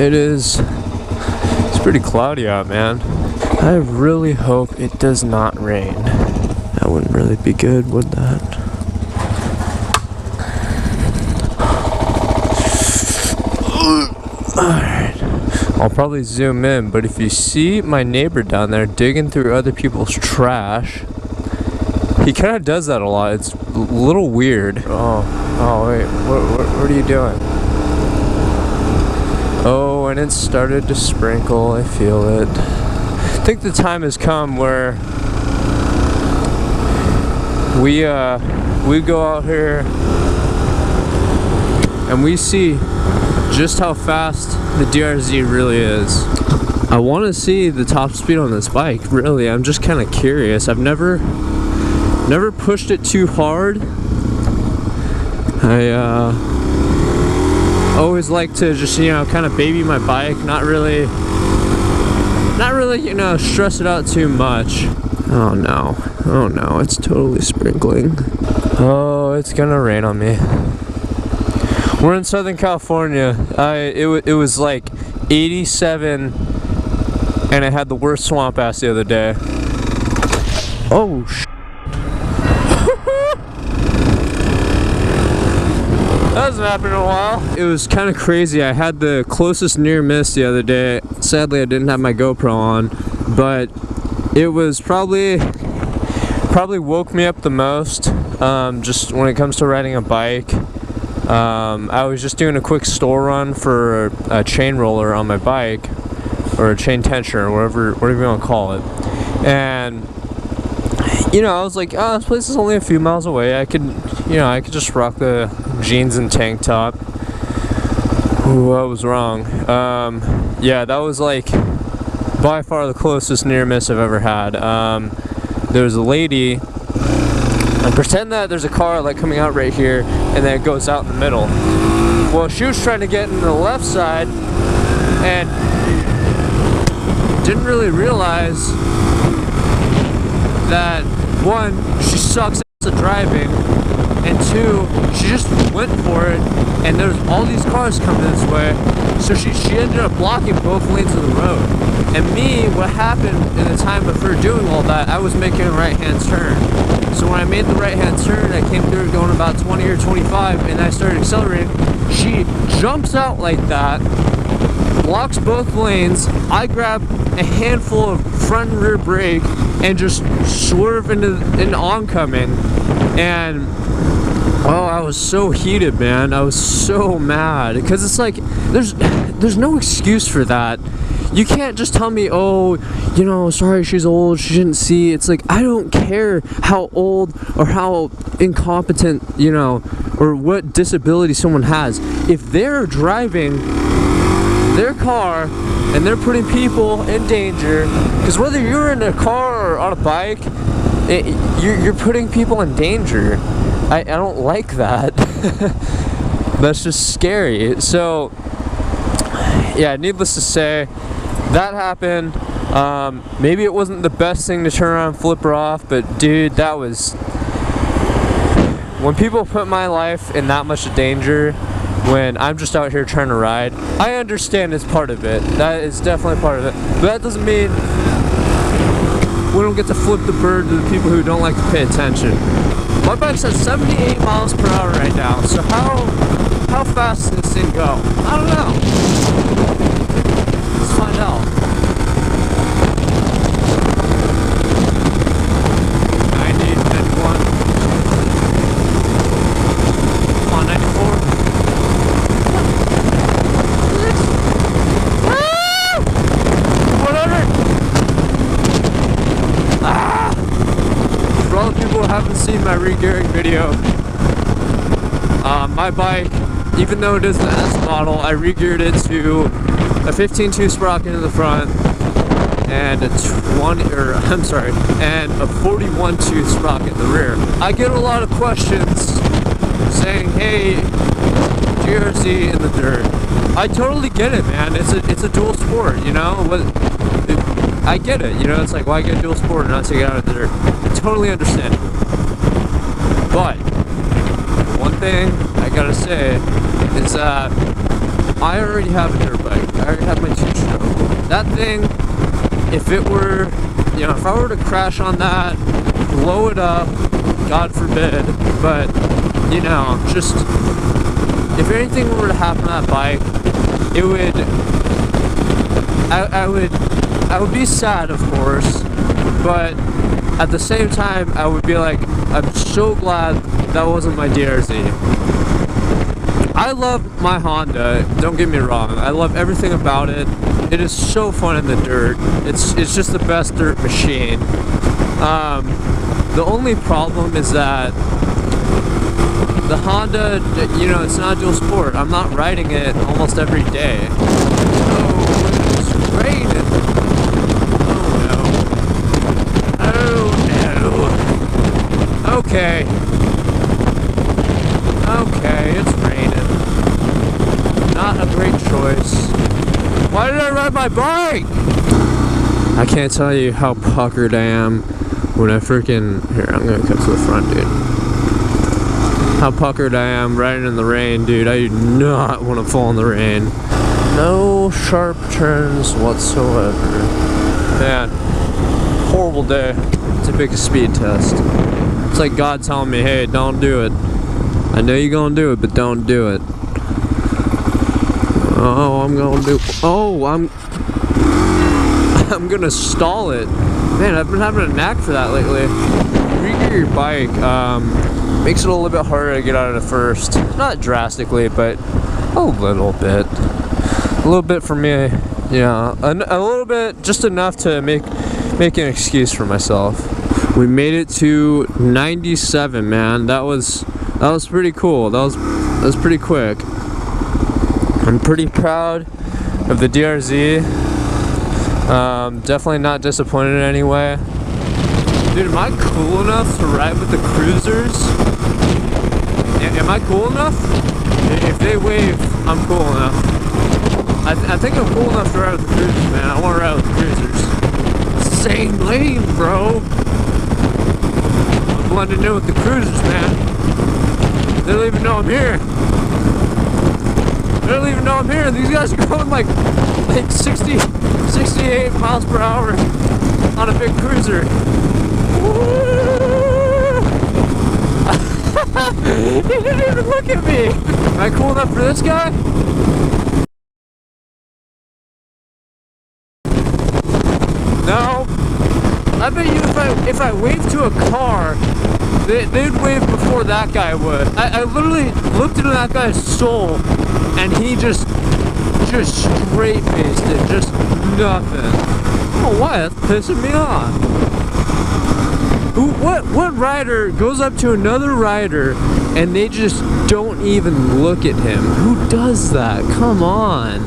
It's pretty cloudy out, man. I really hope it does not rain. That wouldn't really be good, would that? Alright. I'll probably zoom in, but if you see my neighbor down there digging through other people's trash, he kind of does that a lot. It's a little weird. Oh wait, what are you doing? Oh, and it started to sprinkle. I feel it. I think the time has come where we go out here and we see just how fast the DRZ really is. I want to see the top speed on this bike. Really, I'm just kind of curious. I've never pushed it too hard. I always like to just, you know, kind of baby my bike, not really, you know, stress it out too much. Oh no, it's totally sprinkling. Oh, it's gonna rain on me. We're in Southern California. It was like 87 and it had the worst swamp ass the other day. Oh That hasn't happened in a while. It was kind of crazy. I had the closest near miss the other day. Sadly, I didn't have my GoPro on, but it was probably woke me up the most. Just when it comes to riding a bike. I was just doing a quick store run for a chain roller on my bike, or a chain tensioner, or whatever you want to call it. And you know, I was like, oh, this place is only a few miles away. I could just rock the jeans and tank top. Ooh, I was wrong. Yeah, that was like by far the closest near miss I've ever had. There was a lady, and pretend that there's a car like coming out right here, and then it goes out in the middle. Well, she was trying to get into the left side, and didn't really realize that, one, she sucks at driving, and two, she just went for it, and there's all these cars coming this way, so she ended up blocking both lanes of the road. And me, what happened in the time of her doing all that, I was making a right-hand turn. So when I made the right-hand turn, I came through going about 20 or 25, and I started accelerating. She jumps out like that, blocks both lanes. I grab a handful of front and rear brake and just swerve into oncoming. And oh, I was so heated, man. I was so mad, because it's like there's no excuse for that. You can't just tell me, oh, you know, sorry, she's old, she didn't see. It's like, I don't care how old or how incompetent, you know, or what disability someone has. If they're driving their car and they're putting people in danger, because whether you're in a car or on a bike, you're putting people in danger. I don't like that. That's just scary. So yeah, needless to say, that happened. Maybe it wasn't the best thing to turn around and flip her off, but dude, that was, when people put my life in that much danger when I'm just out here trying to ride, I understand it's part of it. That is definitely part of it. But that doesn't mean we don't get to flip the bird to the people who don't like to pay attention. My bike's at 78 miles per hour right now, so how fast does this thing go? I don't know. Let's find out. 90, 91. Come on, 94. Woo! 100! Ah! For all the people who haven't seen my re-gearing video, my bike, even though it is the S model, I re-geared it to a 15-2 sprocket in the front and a 41-2 sprocket in the rear. I get a lot of questions saying, hey, DRZ in the dirt. I totally get it, man. It's a dual sport, you know? I get it, you know? It's like, why get a dual sport and not take it out of the dirt? I totally understand it. But one thing I gotta say is that I already have a dirt bike. I already have my two-stroke. That thing, if it were, you know, if I were to crash on that, blow it up, God forbid, but, you know, just, if anything were to happen to that bike, it would, I would be sad, of course, but at the same time, I would be like, I'm so glad that wasn't my DRZ. I love my Honda, don't get me wrong, I love everything about it. It is so fun in the dirt. It's just the best dirt machine. The only problem is that the Honda, you know, it's not dual sport. I'm not riding it almost every day. Oh, it's raining. Oh no. Okay. Okay, it's raining. Not a great choice. Why did I ride my bike? I can't tell you how puckered I am when I freaking... Here, I'm gonna cut to the front, dude. How puckered I am riding in the rain, dude. I do not want to fall in the rain. No sharp turns whatsoever. Man, horrible day to pick a speed test. It's like God telling me, hey, don't do it. I know you're gonna do it, but don't do it. Oh, I'm gonna do... Oh, I'm gonna stall it. Man, I've been having a knack for that lately. Regear your bike makes it a little bit harder to get out of the first. Not drastically, but a little bit. A little bit for me, yeah. A little bit, just enough to make an excuse for myself. We made it to 97, man. That was pretty cool. That was pretty quick. I'm pretty proud of the DRZ. Definitely not disappointed in any way. Dude, am I cool enough to ride with the cruisers? Am I cool enough? If they wave, I'm cool enough. I think I'm cool enough to ride with the cruisers, man. I want to ride with the cruisers. Same lane, bro. I'm blending in with the cruisers, man. They don't even know I'm here. They don't even know I'm here. These guys are going like 60, 68 miles per hour on a big cruiser. He didn't even look at me. Am I cool enough for this guy? No. I bet you if I waved to a car, they'd wave before that guy would. I literally looked into that guy's soul, and he just straight-faced it, just nothing. Oh, why? That's pissing me off. What rider goes up to another rider and they just don't even look at him? Who does that? Come on.